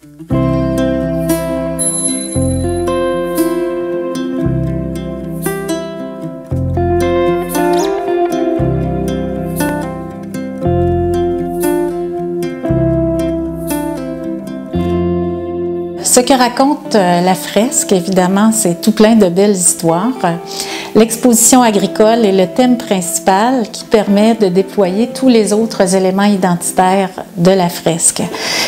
Ce que raconte la fresque, évidemment, c'est tout plein de belles histoires. L'exposition agricole est le thème principal qui permet de déployer tous les autres éléments identitaires de la fresque.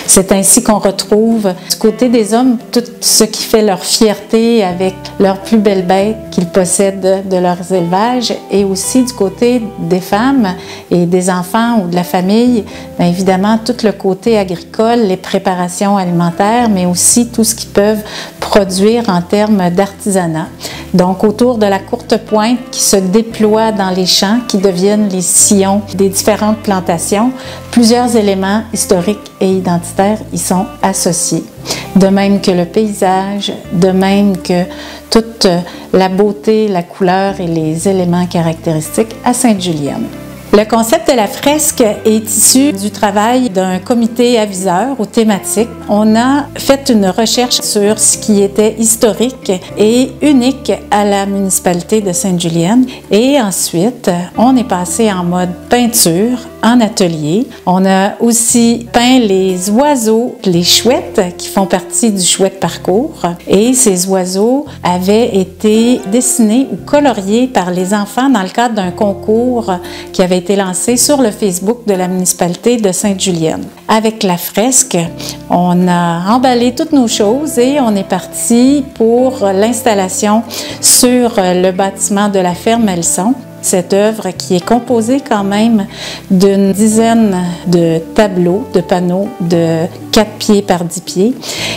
C'est ainsi qu'on retrouve du côté des hommes tout ce qui fait leur fierté avec leurs plus belles bêtes qu'ils possèdent de leurs élevages, et aussi du côté des femmes et des enfants ou de la famille, bien évidemment tout le côté agricole, les préparations alimentaires, mais aussi tout ce qu'ils peuvent produire en termes d'artisanat. Donc autour de la courte pointe qui se déploie dans les champs, qui deviennent les sillons des différentes plantations, plusieurs éléments historiques et identitaires y sont associés. De même que le paysage, de même que toute la beauté, la couleur et les éléments caractéristiques à Sainte-Julienne. Le concept de la fresque est issu du travail d'un comité aviseur ou thématique. On a fait une recherche sur ce qui était historique et unique à la municipalité de Sainte-Julienne. Et ensuite, on est passé en mode peinture, en atelier. On a aussi peint les oiseaux, les chouettes, qui font partie du chouette parcours. Et ces oiseaux avaient été dessinés ou coloriés par les enfants dans le cadre d'un concours qui avait été lancé sur le Facebook de la municipalité de Sainte-Julienne. Avec la fresque, on a emballé toutes nos choses et on est parti pour l'installation sur le bâtiment de la ferme Melson. Cette œuvre qui est composée quand même d'une dizaine de tableaux, de panneaux de 4 pieds par 10 pieds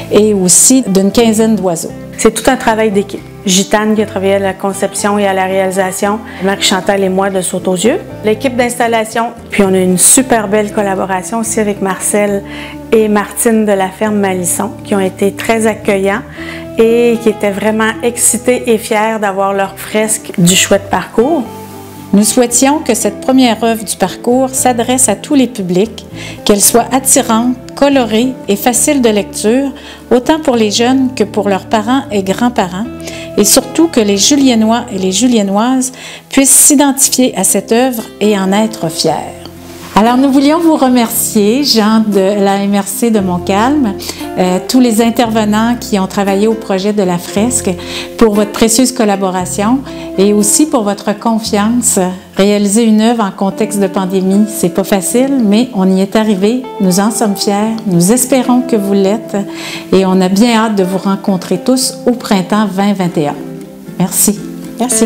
et aussi d'une quinzaine d'oiseaux. C'est tout un travail d'équipe. Gitane qui a travaillé à la conception et à la réalisation, Marie-Chantal et moi de Saut aux yeux, l'équipe d'installation, puis on a une super belle collaboration aussi avec Marcel et Martine de la ferme Malisson qui ont été très accueillants et qui étaient vraiment excités et fiers d'avoir leur fresque du chouette parcours. Nous souhaitions que cette première œuvre du parcours s'adresse à tous les publics, qu'elle soit attirante, colorée et facile de lecture, autant pour les jeunes que pour leurs parents et grands-parents, et surtout que les Juliennois et les Juliennoises puissent s'identifier à cette œuvre et en être fiers. Alors, nous voulions vous remercier, Jean de la MRC de Montcalm, tous les intervenants qui ont travaillé au projet de la fresque, pour votre précieuse collaboration et aussi pour votre confiance. Réaliser une œuvre en contexte de pandémie, c'est pas facile, mais on y est arrivé. Nous en sommes fiers. Nous espérons que vous l'êtes et on a bien hâte de vous rencontrer tous au printemps 2021. Merci. Merci.